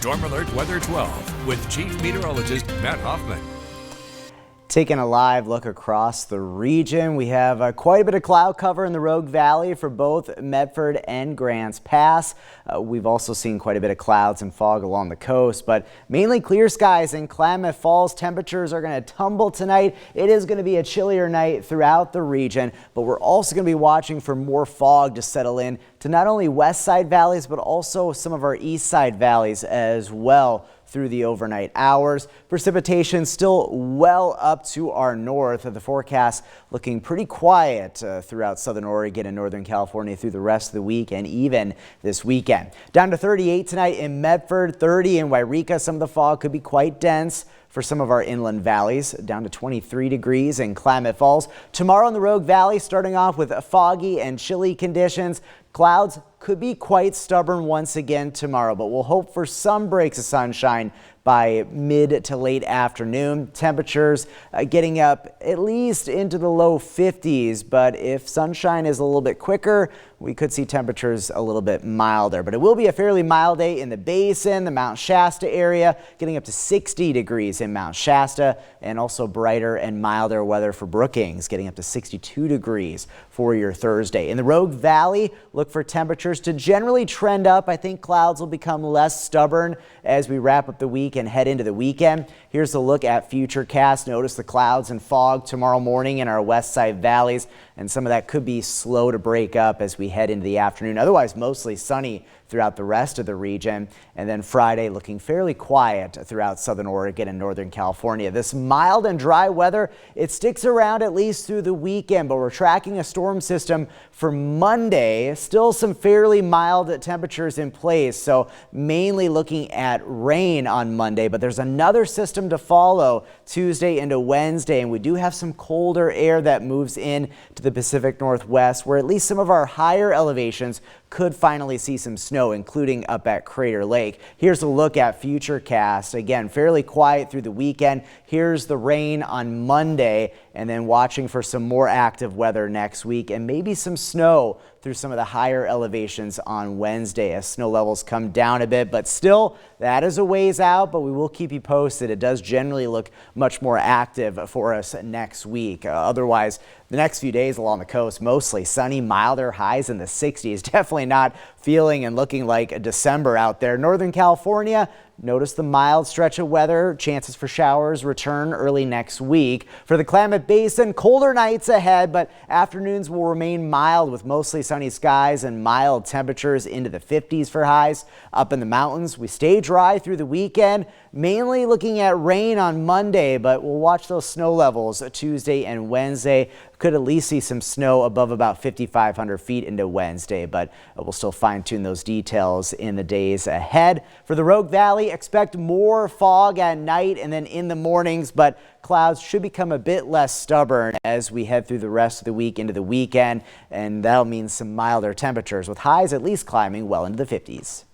Storm Alert Weather 12 with Chief Meteorologist Matt Hoffman. Taking a live look across the region, we have quite a bit of cloud cover in the Rogue Valley for both Medford and Grants Pass. We've also seen quite a bit of clouds and fog along the coast, but mainly clear skies in Klamath Falls. Temperatures are going to tumble tonight. It is going to be a chillier night throughout the region, but we're also going to be watching for more fog to settle in to not only west side valleys, but also some of our east side valleys as well through the overnight hours. Precipitation still well up to our north. The forecast looking pretty quiet throughout southern Oregon and northern California through the rest of the week and even this weekend. Down to 38 tonight in Medford, 30 in Wairika. Some of the fog could be quite dense for some of our inland valleys. Down to 23 degrees in Klamath Falls. Tomorrow in the Rogue Valley, starting off with foggy and chilly conditions. Clouds could be quite stubborn once again tomorrow, but we'll hope for some breaks of sunshine by mid to late afternoon. Temperatures getting up at least into the low 50s, but if sunshine is a little bit quicker, we could see temperatures a little bit milder. But it will be a fairly mild day in the Basin, the Mount Shasta area, getting up to 60 degrees in Mount Shasta, and also brighter and milder weather for Brookings, getting up to 62 degrees for your Thursday. In the Rogue Valley, look for temperatures to generally trend up. I think clouds will become less stubborn as we wrap up the week and head into the weekend. Here's a look at Futurecast. Notice the clouds and fog tomorrow morning in our west side valleys, and some of that could be slow to break up as we head into the afternoon. Otherwise, mostly sunny throughout the rest of the region. And then Friday looking fairly quiet throughout southern Oregon and northern California. This mild and dry weather, it sticks around at least through the weekend, but we're tracking a storm system for Monday. Still some fairly mild temperatures in place, so mainly looking at rain on Monday, but there's another system to follow Tuesday into Wednesday, and we do have some colder air that moves in to the Pacific Northwest, where at least some of our higher elevations could finally see some snow, including up at Crater Lake. Here's a look at Futurecast. Again, fairly quiet through the weekend. Here's the rain on Monday, and then watching for some more active weather next week and maybe some snow through some of the higher elevations on Wednesday as snow levels come down a bit, but still that is a ways out, but we will keep you posted. It does generally look much more active for us next week. Otherwise, the next few days along the coast, mostly sunny, milder, highs in the 60s. Definitely not feeling and looking like December out there. Northern California, notice the mild stretch of weather. Chances for showers return early next week. For the Klamath Basin, colder nights ahead, but afternoons will remain mild with mostly sunny skies and mild temperatures into the 50s for highs. Up in the mountains, we stay dry through the weekend, mainly looking at rain on Monday, but we'll watch those snow levels Tuesday and Wednesday. Could at least see some snow above about 5,500 feet into Wednesday, but we'll still fine-tune those details in the days ahead. For the Rogue Valley, expect more fog at night and then in the mornings, but clouds should become a bit less stubborn as we head through the rest of the week into the weekend, and that'll mean some milder temperatures with highs at least climbing well into the 50s.